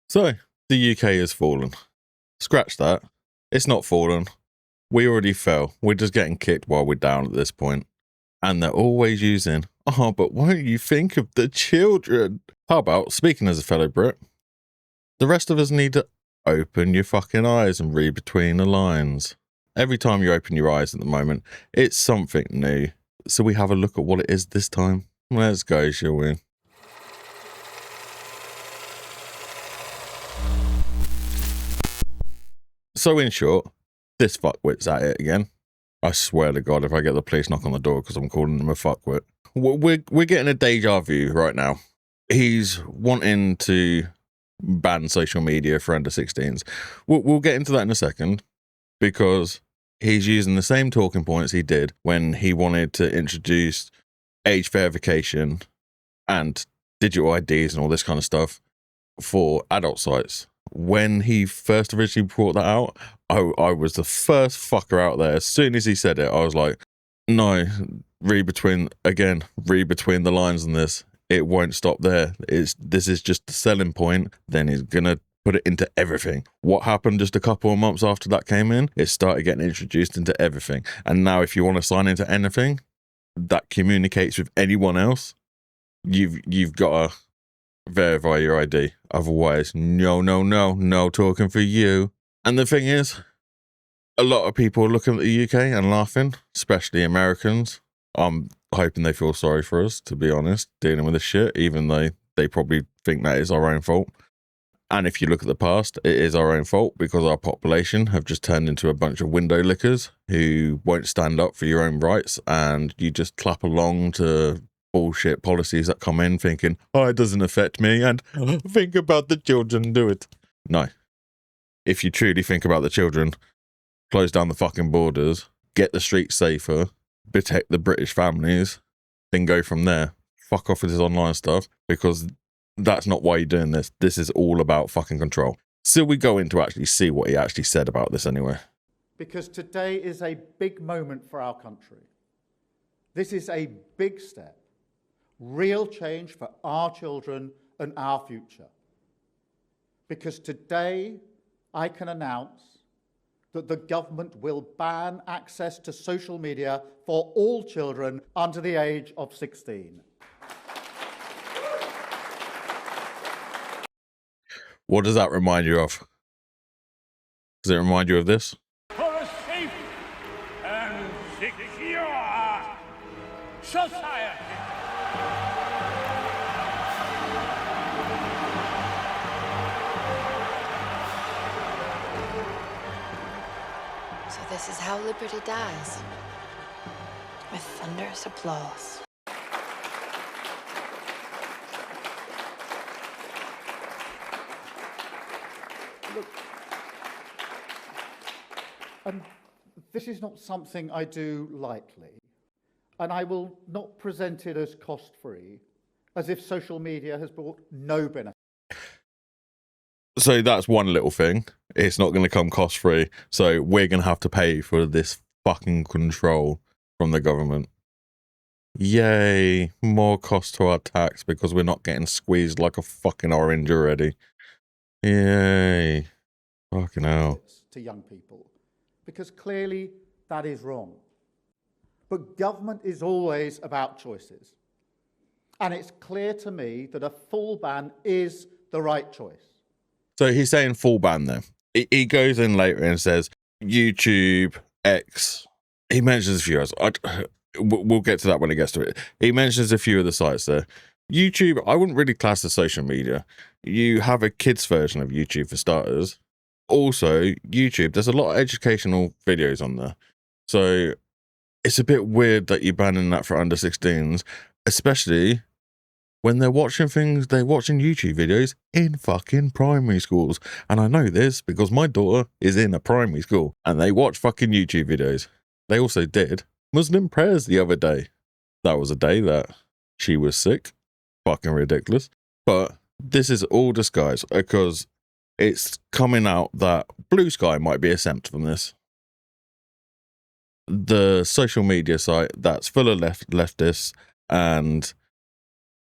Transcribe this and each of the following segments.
So, the UK has fallen. Scratch that. It's not fallen. We already fell. We're just getting kicked while we're down at this point. And they're always using, oh, but won't you think of the children? How about, speaking as a fellow Brit, the rest of us need to open your fucking eyes and read between the lines. Every time you open your eyes at the moment, it's something new. So we have a look at what it is this time. Let's go, shall we? So in short, this fuckwit's at it again. I swear to God, if I get the police knock on the door because I'm calling him a fuckwit. We're getting a deja vu right now. He's wanting to ban social media for under 16s. We'll get into that in a second, because he's using the same talking points he did when he wanted to introduce age verification and digital IDs and all this kind of stuff for adult sites. When he first originally brought that out, I was the first fucker out there. As soon as he said it, I was like, no, read between the lines on this. It won't stop there. This is just the selling point. Then he's going to put it into everything. What happened just a couple of months after that came in? It started getting introduced into everything. And now if you want to sign into anything that communicates with anyone else, you've got to verify your ID. Otherwise, no talking for you. And the thing is, a lot of people are looking at the UK and laughing, especially Americans. I'm hoping they feel sorry for us, to be honest, dealing with this shit, even though they probably think that is our own fault. And if you look at the past, it is our own fault, because our population have just turned into a bunch of window lickers who won't stand up for your own rights, and you just clap along to bullshit policies that come in thinking, oh, it doesn't affect me, and think about the children, do it. No. If you truly think about the children, close down the fucking borders, get the streets safer, protect the British families, then go from there. Fuck off with this online stuff, because that's not why you're doing this. This is all about fucking control. So we go in to actually see what he actually said about this anyway. Because today is a big moment for our country. This is a big step. Real change for our children and our future. Because today I can announce that the government will ban access to social media for all children under the age of 16. What does that remind you of? Does it remind you of this? For a safe and secure society. So this is how liberty dies, with thunderous applause. Look, this is not something I do lightly, and I will not present it as cost-free, as if social media has brought no benefit. So that's one little thing. It's not going to come cost-free, so we're going to have to pay for this fucking control from the government. Yay, more cost to our tax because we're not getting squeezed like a fucking orange already. Yay. Fucking hell. To young people, because clearly that is wrong. But government is always about choices. And it's clear to me that a full ban is the right choice. So he's saying full ban there. He goes in later and says YouTube, X. He mentions a few others. We'll get to that when it gets to it. He mentions a few of the sites there. YouTube, I wouldn't really class as social media. You have a kids version of YouTube for starters. Also, YouTube, there's a lot of educational videos on there. So it's a bit weird that you're banning that for under 16s, especially when they're watching things, they're watching YouTube videos in fucking primary schools. And I know this because my daughter is in a primary school and they watch fucking YouTube videos. They also did Muslim prayers the other day. That was a day that she was sick. Fucking ridiculous. But this is all disguise because it's coming out that Blue Sky might be exempt from this. The social media site that's full of leftists, and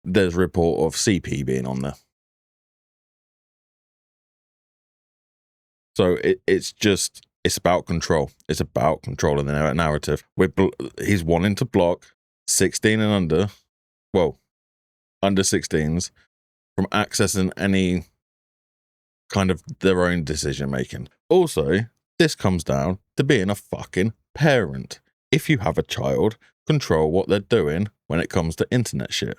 there's a report of CP being on there. So it's about control. It's about controlling the narrative. He's wanting to block 16 and under, well, under 16s from accessing any kind of their own decision making. Also, this comes down to being a fucking parent. If you have a child, control what they're doing when it comes to internet shit.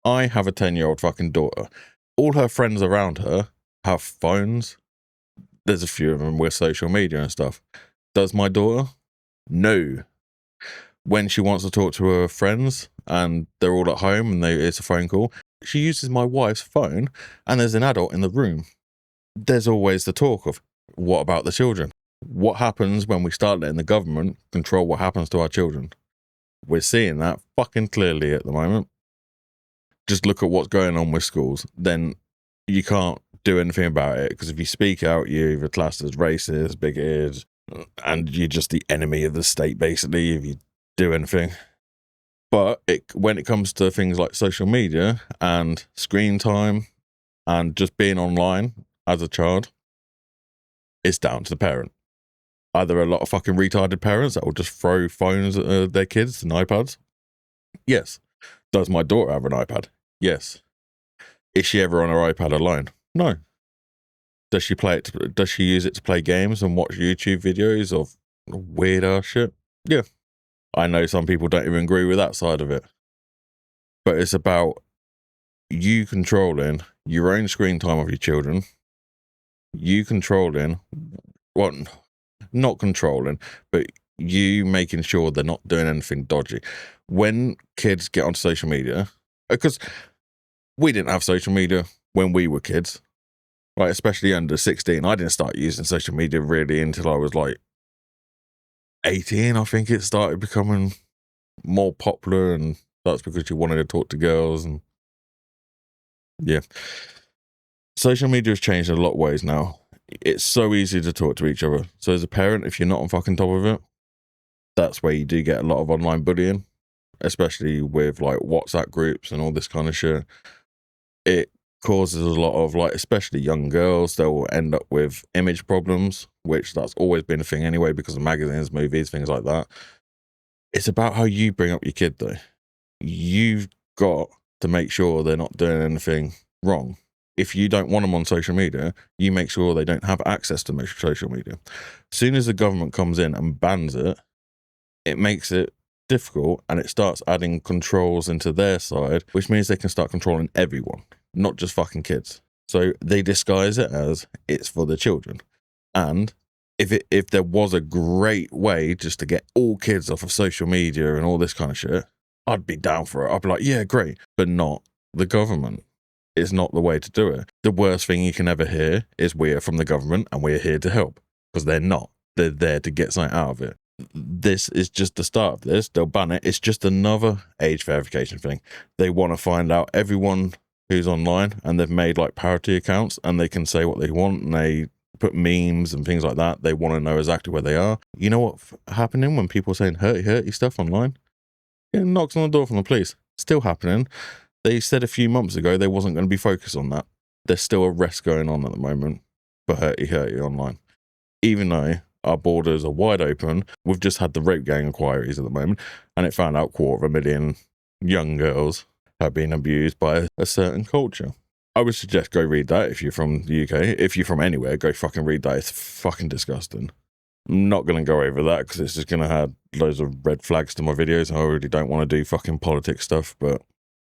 I have a 10-year-old fucking daughter. All her friends around her have phones. There's a few of them with social media and stuff. Does my daughter? No. When she wants to talk to her friends and they're all at home and it's a phone call, she uses my wife's phone and there's an adult in the room. There's always the talk of, what about the children? What happens when we start letting the government control what happens to our children? We're seeing that fucking clearly at the moment. Just look at what's going on with schools. Then you can't do anything about it, because if you speak out, you're either classed as racist, bigoted, and you're just the enemy of the state, basically, if you do anything. But when it comes to things like social media and screen time and just being online as a child, it's down to the parent. Either a lot of fucking retarded parents that will just throw phones at their kids and iPads. Yes. Does my daughter have an iPad? Yes. Is she ever on her iPad alone? No. Does she does she use it to play games and watch YouTube videos of weird ass shit? Yeah. I know some people don't even agree with that side of it. But it's about you controlling your own screen time of your children. You controlling, well, not controlling, but you making sure they're not doing anything dodgy. When kids get onto social media, because we didn't have social media when we were kids, right? Especially under 16. I didn't start using social media really until I was like 18. I think it started becoming more popular, and that's because you wanted to talk to girls. And yeah, social media has changed in a lot of ways now. It's so easy to talk to each other. So as a parent, if you're not on fucking top of it, that's where you do get a lot of online bullying, especially with like WhatsApp groups and all this kind of shit. It causes a lot of, like, especially young girls, they'll end up with image problems, which that's always been a thing anyway because of magazines, movies, things like that. It's about how you bring up your kid though. You've got to make sure they're not doing anything wrong. If you don't want them on social media, you make sure they don't have access to social media. As soon as the government comes in and bans it, it makes it difficult, and it starts adding controls into their side, which means they can start controlling everyone, not just fucking kids. So they disguise it as it's for the children. And if there was a great way just to get all kids off of social media and all this kind of shit, I'd be down for it. I'd be like, yeah, great. But not the government. It's not the way to do it. The worst thing you can ever hear is we're from the government and we're here to help. Because they're not. They're there to get something out of it. This is just the start of this. They'll ban it. It's just another age verification thing. They want to find out everyone who's online, and they've made like parody accounts, and they can say what they want, and they put memes and things like that. They want to know exactly where they are. You know what's happening when people are saying hurty stuff online? It knocks on the door from the police. Still happening. They said a few months ago they wasn't going to be focused on that. There's still arrests going on at the moment for hurty online. Even though our borders are wide open, we've just had the rape gang inquiries at the moment, and it found out 250,000 young girls have been abused by a certain culture. I would suggest go read that if you're from the UK. If you're from anywhere, go fucking read that. It's fucking disgusting. I'm not going to go over that because it's just going to add loads of red flags to my videos. I already don't want to do fucking politics stuff, but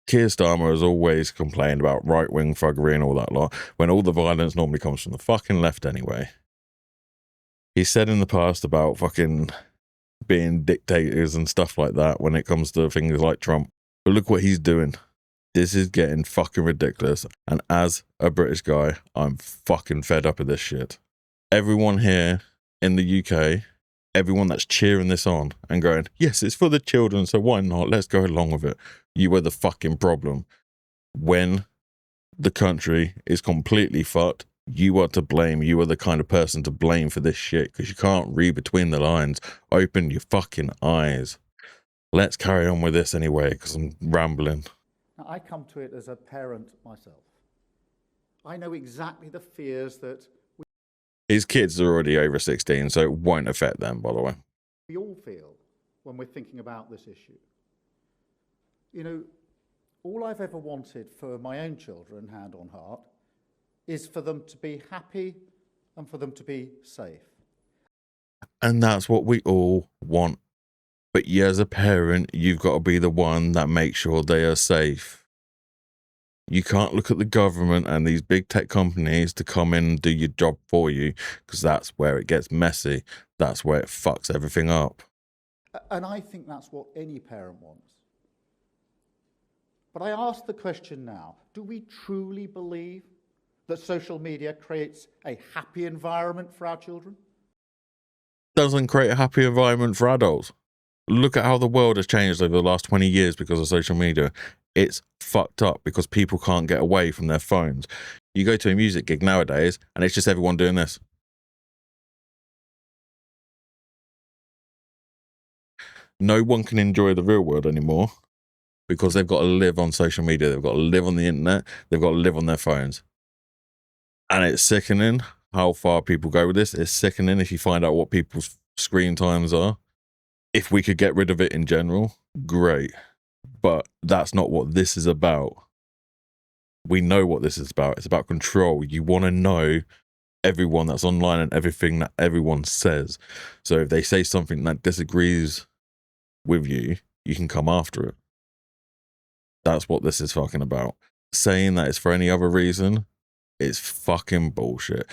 Keir Starmer has always complained about right-wing thuggery and all that lot, when all the violence normally comes from the fucking left anyway. He said in the past about fucking being dictators and stuff like that when it comes to things like Trump. But look what he's doing. This is getting fucking ridiculous. And as a British guy, I'm fucking fed up of this shit. Everyone here in the UK, everyone that's cheering this on and going, yes, it's for the children, so why not? Let's go along with it. You are the fucking problem. When the country is completely fucked, you are to blame. You are the kind of person to blame for this shit, because you can't read between the lines. Open your fucking eyes. Let's carry on with this anyway, because I'm rambling. Now, I come to it as a parent myself. I know exactly the fears that His kids are already over 16, so it won't affect them, by the way. We all feel when we're thinking about this issue. You know, all I've ever wanted for my own children, hand on heart, is for them to be happy and for them to be safe. And that's what we all want. But you, as a parent, you've got to be the one that makes sure they are safe. You can't look at the government and these big tech companies to come in and do your job for you, because that's where it gets messy. That's where it fucks everything up. And I think that's what any parent wants. But I ask the question now, do we truly believe that social media creates a happy environment for our children? Doesn't create a happy environment for adults. Look at how the world has changed over the last 20 years because of social media. It's fucked up because people can't get away from their phones. You go to a music gig nowadays and it's just everyone doing this. No one can enjoy the real world anymore because they've got to live on social media. They've got to live on the internet. They've got to live on their phones. And it's sickening how far people go with this. It's sickening if you find out what people's screen times are. If we could get rid of it in general, great. But that's not what this is about. We know what this is about. It's about control. You want to know everyone that's online and everything that everyone says. So if they say something that disagrees with you, you can come after it. That's what this is fucking about. Saying that it's for any other reason is fucking bullshit.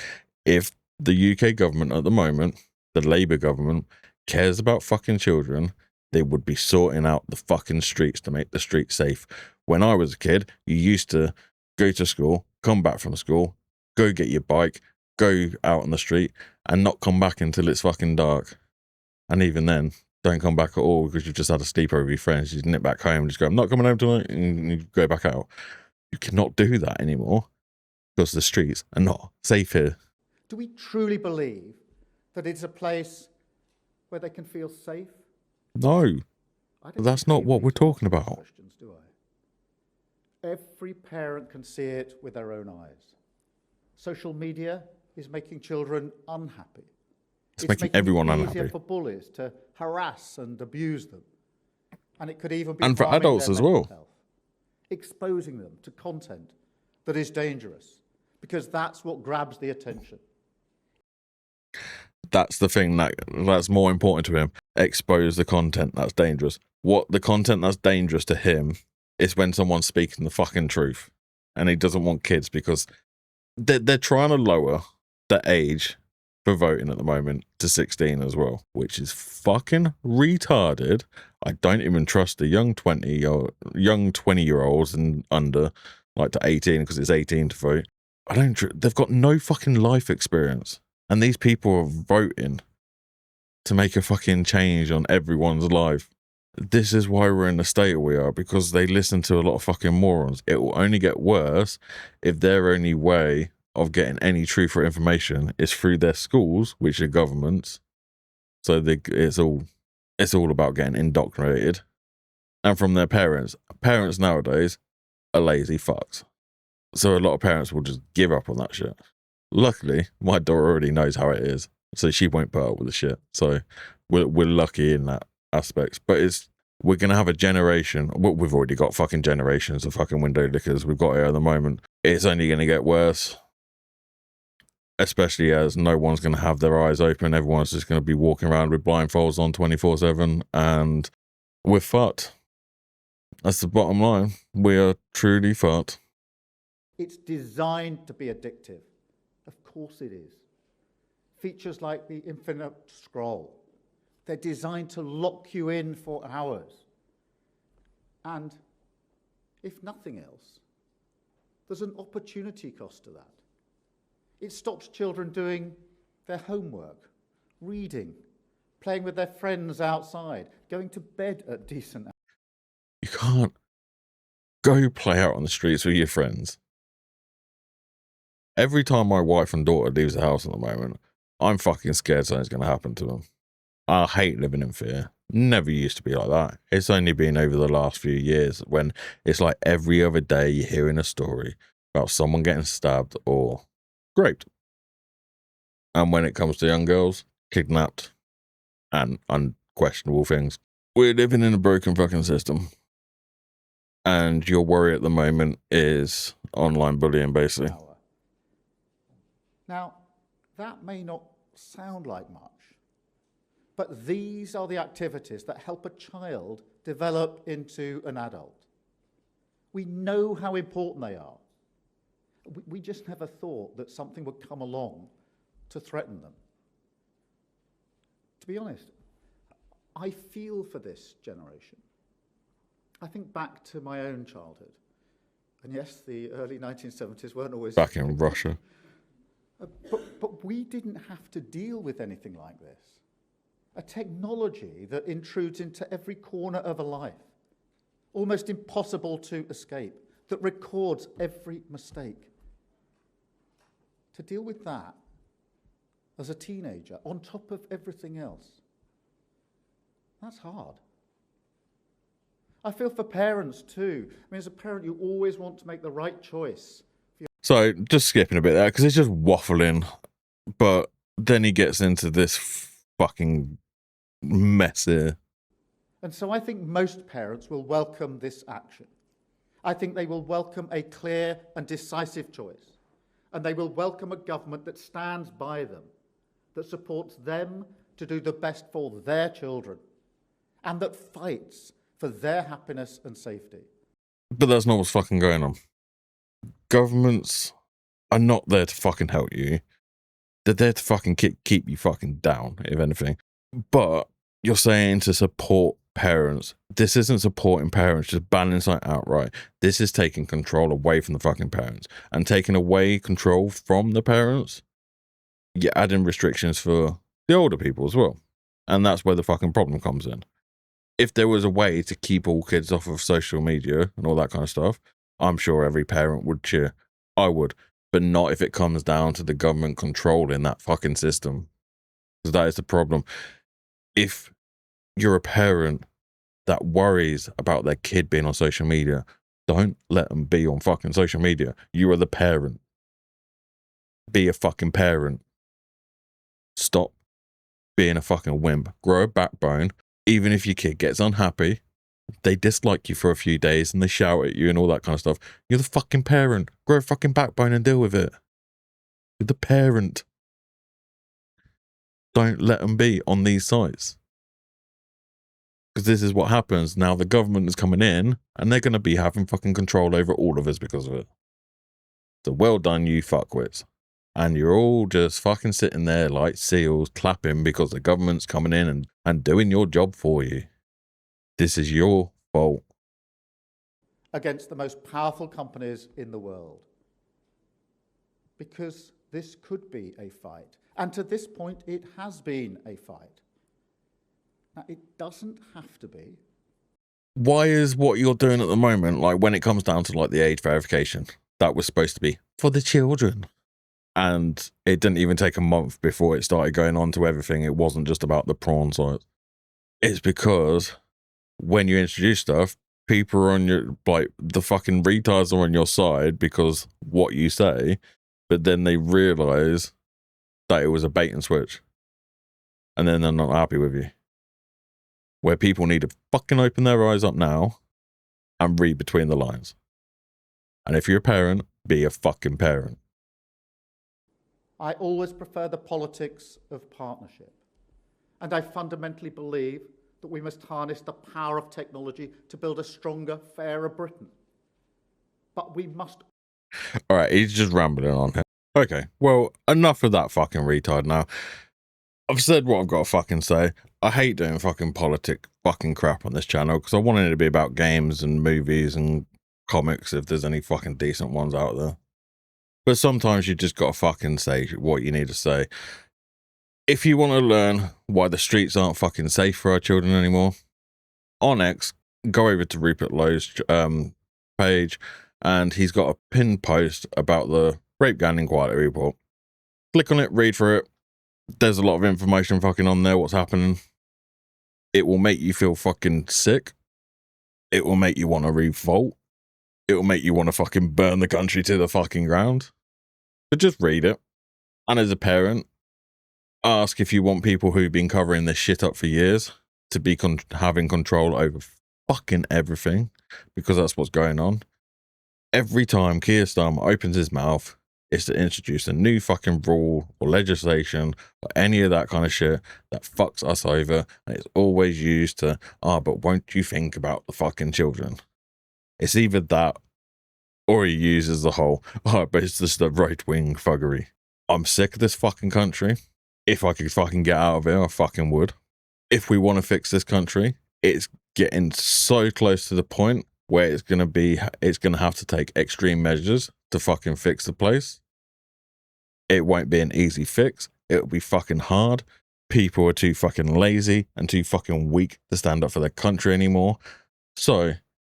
If the UK government at the moment, the Labour government, cares about fucking children, they would be sorting out the fucking streets to make the streets safe. When I was a kid, you used to go to school, come back from school, go get your bike, go out on the street, and not come back until it's fucking dark. And even then, don't come back at all because you've just had a sleepover with your friends. You nip back home and just go, I'm not coming home tonight, and you go back out. You cannot do that anymore because the streets are not safe here. Do we truly believe that it's a place where they can feel safe? No, that's not what we're talking about. Questions, do I? Every parent can see it with their own eyes. Social media is making children unhappy. It's making everyone it easier unhappy. for bullies to harass and abuse them. And it could even be And for harming adults their as mental well. health. Exposing them to content that is dangerous, because that's what grabs the attention. That's the thing that's more important to him. Expose the content that's dangerous. What the content that's dangerous to him is when someone's speaking the fucking truth, and he doesn't want kids because they're trying to lower the age for voting at the moment to 16 as well, which is fucking retarded. I don't even trust the young 20-year-olds and under, like to 18 because it's 18 to vote. They've got no fucking life experience. And these people are voting to make a fucking change on everyone's life. This is why we're in the state we are, because they listen to a lot of fucking morons. It will only get worse if their only way of getting any truth or information is through their schools, which are governments. So it's all about getting indoctrinated. And from their parents. Parents nowadays are lazy fucks. So a lot of parents will just give up on that shit. Luckily, my daughter already knows how it is, so she won't put up with the shit. So we're lucky in that aspect. But we're going to have a generation. We've already got fucking generations of fucking window lickers. We've got here at the moment. It's only going to get worse. Especially as no one's going to have their eyes open. Everyone's just going to be walking around with blindfolds on 24/7. And we're fucked. That's the bottom line. We are truly fucked. It's designed to be addictive. Of course it is. Features like the infinite scroll, they're designed to lock you in for hours. And if nothing else, there's an opportunity cost to that. It stops children doing their homework, reading, playing with their friends outside, going to bed at decent hours. You can't go play out on the streets with your friends. Every time my wife and daughter leaves the house at the moment, I'm fucking scared something's going to happen to them. I hate living in fear. Never used to be like that. It's only been over the last few years when it's like every other day you're hearing a story about someone getting stabbed or raped. And when it comes to young girls, kidnapped and unquestionable things. We're living in a broken fucking system. And your worry at the moment is online bullying, basically. Now, that may not sound like much, but these are the activities that help a child develop into an adult. We know how important they are. We just never thought that something would come along to threaten them. To be honest, I feel for this generation. I think back to my own childhood. And yes, the early 1970s weren't always... Back in Russia. But we didn't have to deal with anything like this. A technology that intrudes into every corner of a life, almost impossible to escape, that records every mistake. To deal with that as a teenager, on top of everything else, that's hard. I feel for parents too. I mean, as a parent, you always want to make the right choice. So, just skipping a bit there, because it's just waffling, but then he gets into this fucking mess here. And so I think most parents will welcome this action. I think they will welcome a clear and decisive choice. And they will welcome a government that stands by them, that supports them to do the best for their children, and that fights for their happiness and safety. But that's not what's fucking going on. Governments are not there to fucking help you. They're there to fucking keep you fucking down, if anything. But you're saying to support parents. This isn't supporting parents, just banning something outright. This is taking control away from the fucking parents. And taking away control from the parents, you're adding restrictions for the older people as well. And that's where the fucking problem comes in. If there was a way to keep all kids off of social media and all that kind of stuff, I'm sure every parent would cheer. I would. But not if it comes down to the government controlling that fucking system. Because that is the problem. If you're a parent that worries about their kid being on social media, don't let them be on fucking social media. You are the parent. Be a fucking parent. Stop being a fucking wimp. Grow a backbone. Even if your kid gets unhappy, they dislike you for a few days and they shout at you and all that kind of stuff. You're the fucking parent. Grow a fucking backbone and deal with it. You're the parent. Don't let them be on these sites. Because this is what happens. Now the government is coming in and they're going to be having fucking control over all of us because of it. So well done, you fuckwits. And you're all just fucking sitting there like seals clapping because the government's coming in and doing your job for you. This is your fault. Against the most powerful companies in the world. Because this could be a fight. And to this point, it has been a fight. Now, it doesn't have to be. Why is what you're doing at the moment, like when it comes down to like the age verification, that was supposed to be for the children? And it didn't even take a month before it started going on to everything. It wasn't just about the prawn sites. It's because when you introduce stuff, people are on your, like, the fucking retards are on your side because what you say, but then they realise that it was a bait and switch. And then they're not happy with you. Where people need to fucking open their eyes up now and read between the lines. And if you're a parent, be a fucking parent. I always prefer the politics of partnership. And I fundamentally believe that we must harness the power of technology to build a stronger, fairer Britain. But we must... All right, he's just rambling on here. Okay, well, enough of that fucking retard now. I've said what I've got to fucking say. I hate doing fucking politic fucking crap on this channel because I wanted it to be about games and movies and comics if there's any fucking decent ones out there. But sometimes you just got to fucking say what you need to say. If you want to learn why the streets aren't fucking safe for our children anymore, on X, go over to Rupert Lowe's page and he's got a pinned post about the Rape Gang Inquiry Report. Click on it, read through it. There's a lot of information fucking on there, what's happening. It will make you feel fucking sick. It will make you want to revolt. It will make you want to fucking burn the country to the fucking ground. But just read it. And as a parent, ask if you want people who've been covering this shit up for years to be having control over fucking everything, because that's what's going on. Every time Keir Starmer opens his mouth, it's to introduce a new fucking rule or legislation or any of that kind of shit that fucks us over, and it's always used to, but won't you think about the fucking children? It's either that, or he uses the whole, but it's just the right-wing fuggery. I'm sick of this fucking country. If I could fucking get out of it, I fucking would. If we want to fix this country, it's getting so close to the point where it's going to have to take extreme measures to fucking fix the place. It won't be an easy fix. It'll be fucking hard. People are too fucking lazy and too fucking weak to stand up for their country anymore. So,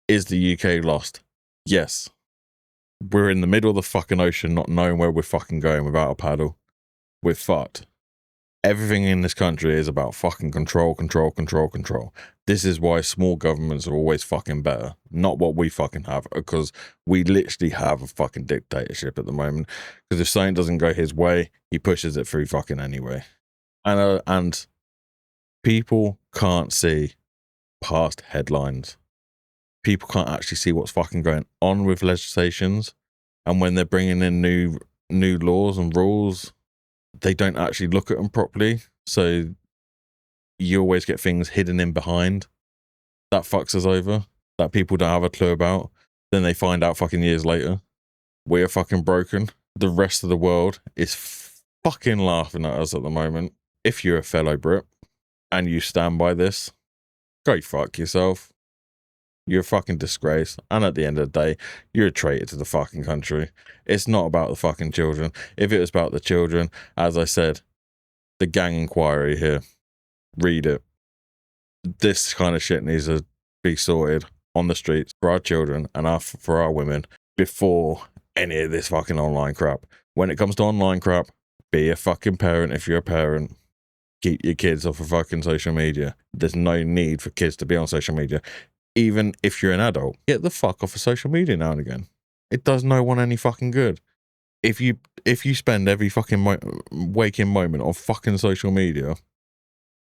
is the UK lost? Yes. We're in the middle of the fucking ocean, not knowing where we're fucking going without a paddle. We're fucked. Everything in this country is about fucking control. This is why small governments are always fucking better. Not what we fucking have, because we literally have a fucking dictatorship at the moment. Because if something doesn't go his way, he pushes it through fucking anyway. And people can't see past headlines. People can't actually see what's fucking going on with legislations. And when they're bringing in new laws and rules, they don't actually look at them properly. So you always get things hidden in behind that fucks us over, that people don't have a clue about. Then they find out fucking years later. We're fucking broken. The rest of the world is fucking laughing at us at the moment. If you're a fellow Brit and you stand by this, go fuck yourself. You're a fucking disgrace. And at the end of the day, you're a traitor to the fucking country. It's not about the fucking children. If it was about the children, as I said, the gang inquiry here, read it. This kind of shit needs to be sorted on the streets for our children and for our women before any of this fucking online crap. When it comes to online crap, be a fucking parent if you're a parent. Keep your kids off of fucking social media. There's no need for kids to be on social media. Even if you're an adult, get the fuck off of social media now and again. It does no one any fucking good. If you spend every fucking waking moment on fucking social media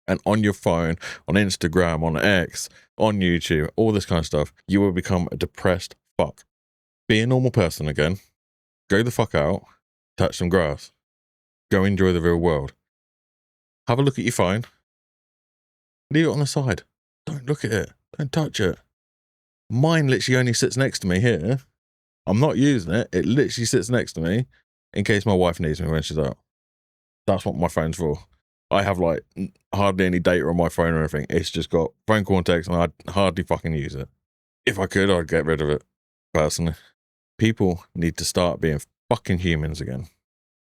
and on your phone, on Instagram, on X, on YouTube, all this kind of stuff, you will become a depressed fuck. Be a normal person again. Go the fuck out. Touch some grass. Go enjoy the real world. Have a look at your phone. Leave it on the side. Don't look at it. Don't touch it. Mine literally only sits next to me here. I'm not using it. It literally sits next to me in case my wife needs me when she's out. That's what my phone's for. I have like hardly any data on my phone or anything. It's just got phone call and text, and I hardly fucking use it. If I could, I'd get rid of it, personally. People need to start being fucking humans again.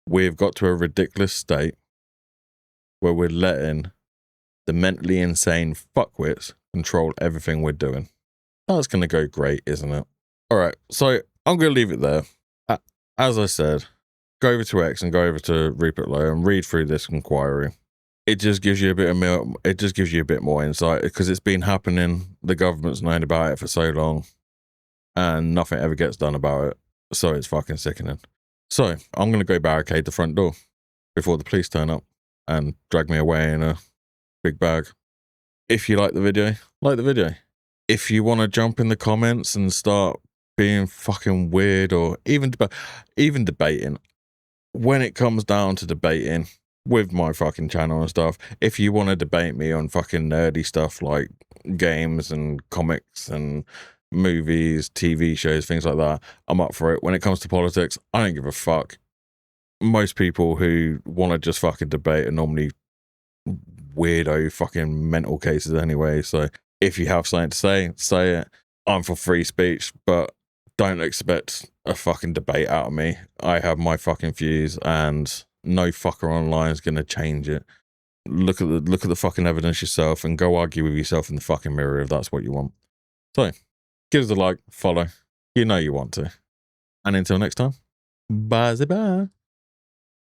We've got to a ridiculous state where we're letting the mentally insane fuckwits control everything we're doing. That's going to go great, isn't it? All right, so I'm going to leave it there. As I said, go over to X and go over to Rupert Lowe and read through this inquiry. It just gives you a bit more insight, because it's been happening. The government's known about it for so long, and nothing ever gets done about it. So it's fucking sickening. So I'm going to go barricade the front door before the police turn up and drag me away in a big bag. If you like the video, like the video. If you want to jump in the comments and start being fucking weird, or even debating, when it comes down to debating with my fucking channel and stuff, if you want to debate me on fucking nerdy stuff like games and comics and movies, TV shows, things like that, I'm up for it. When it comes to politics, I don't give a fuck. Most people who want to just fucking debate are normally weirdo fucking mental cases anyway. So if you have something to say it. I'm for free speech, but don't expect a fucking debate out of me. I have my fucking views, and no fucker online is gonna change it. Look at the fucking evidence yourself, and go argue with yourself in the fucking mirror if that's what you want. So give us a like, follow. You know you want to. And until next time, bye.